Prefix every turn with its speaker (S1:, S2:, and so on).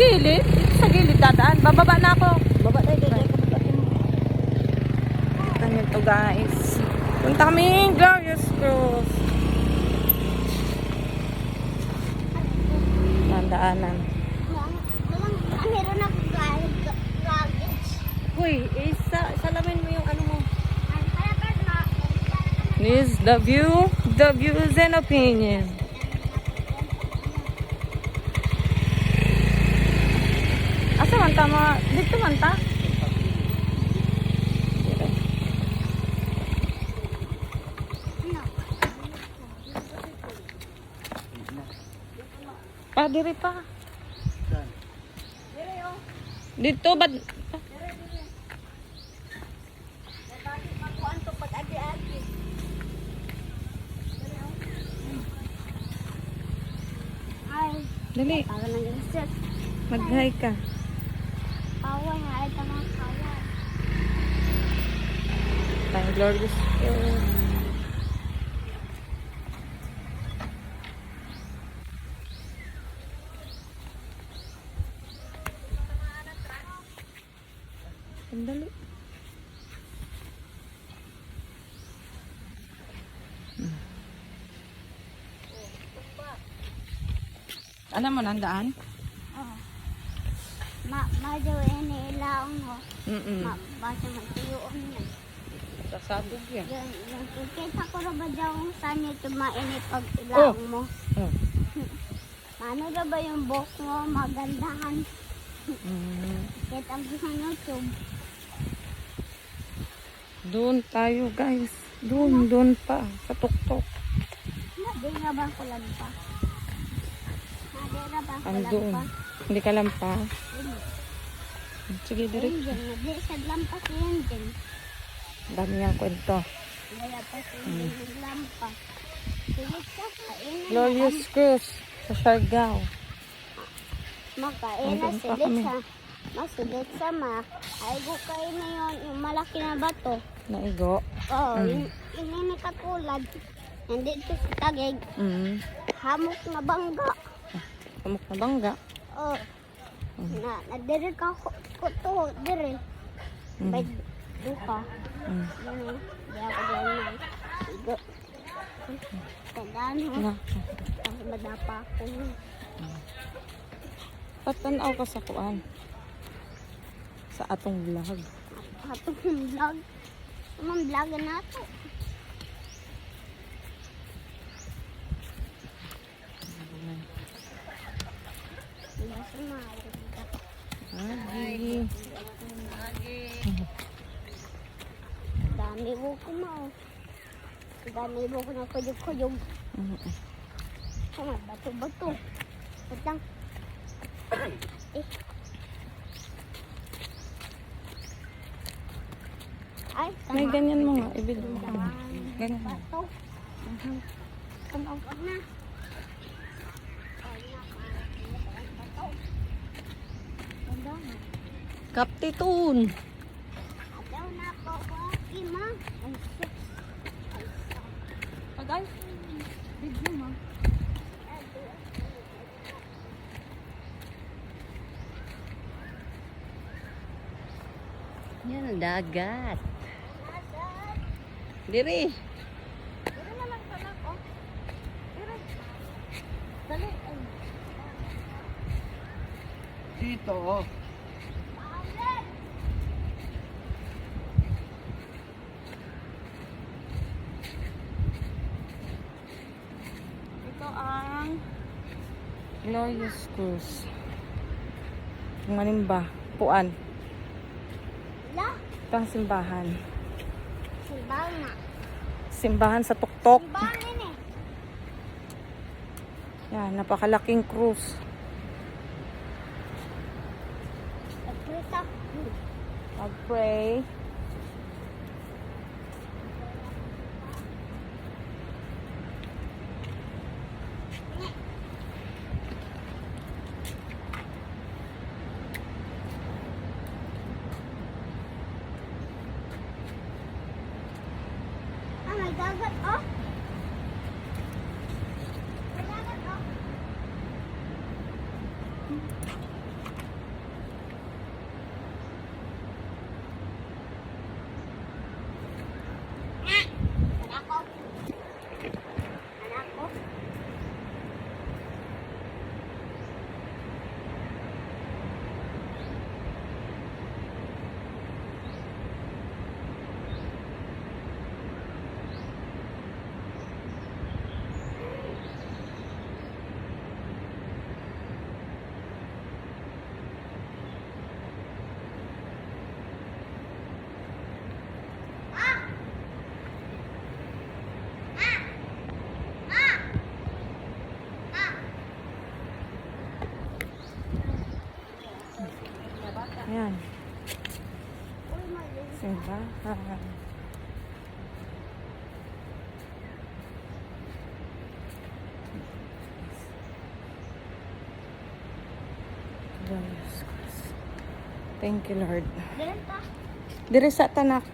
S1: gilid. Dito sa gilid dadaan. Bababa na ako.
S2: Baba tayo, tayo.
S1: Ito nyo to guys. Punta kami Glorious Cross. Daanan.
S2: Meron ako luggage.
S1: Uy, salamin mo yung ano mo. This is the views and opinion. Asa man ta mga, dito man ta? Pa, diri pa. Dito ba? Dali,
S2: Para nang iset.
S1: mag-hi ka.
S2: Kawan, ay tamang kawan.
S1: Thank Glorious Cross. Sandali. Alam mo nandaan?
S2: Oh. Majawa ni ilaong ho. Basta magtuyuon niya.
S1: Sasabog yan.
S2: Yung kikita ko na ba dyan saan nito mainit pag ilaong mo?
S1: Oh.
S2: Ano na ba yung buhok mo? Magandahan.
S1: Mm.
S2: Kita mo sa YouTube.
S1: Doon tayo guys. Doon pa. Sa tuktok.
S2: Hindi nga ba kulang pa? Hindi nga ba kulang
S1: Andun.
S2: pa?
S1: Hindi ka lang pa. Sige, direct.
S2: Hindi sa lampas yun din.
S1: Dami niyang kwento.
S2: Wala pa sa yung lampas. Sige ka, kainan.
S1: Glorious Cross sa Siargao.
S2: Makain na
S1: Andun pa
S2: silit
S1: kami.
S2: sa masulit sa aigo kayo na yun, yung malaki na bato.
S1: Naigo.
S2: Oo, yung ini katulad. Nandito sa tagig,
S1: Mm.
S2: hamok na bangga.
S1: Pamuk na bangga.
S2: Oo. Nadiri ka ko to, diri. Bay, duka.
S1: Mm.
S2: Yan di ako diyan na. Igo. Tandaan ho.
S1: Na.
S2: Kasi madapa ako.
S1: Patanaw ka sa kuan. Sa atong vlog.
S2: Atong vlog. Anong vlog na to?
S1: Agi.
S2: Dami buko mo. Dami buko na kuyog-kuyog. Bato-bato. Utang. Ay,
S1: May ganyan mo nga. Ibig mo. Ganyan.
S2: bato. Tanaw ka na.
S1: Kaptitun.
S2: Ayaw na po ko, ima. Ay, six.
S1: Agay.
S2: Video mo.
S1: Yan ang dagat. Diri.
S2: Dito na lang talag, oh. Dito. Dali. Ay.
S3: Dito, oh.
S1: Ito ang Glorious Cross. Manimba. Puan.
S2: La.
S1: Ito ang simbahan.
S2: Simbahan na.
S1: Simbahan sa tuktok.
S2: Simbahan din eh.
S1: Yan, napakalaking cruise.
S2: Nagprita.
S1: Mag-pray.
S2: Ah, may dagat, oh. May dagat, oh.
S1: Ayan.
S2: Uy, mali.
S1: Simbahan. Diyos ko. Thank you, Lord.
S2: Denta.
S1: Dire sa tanak.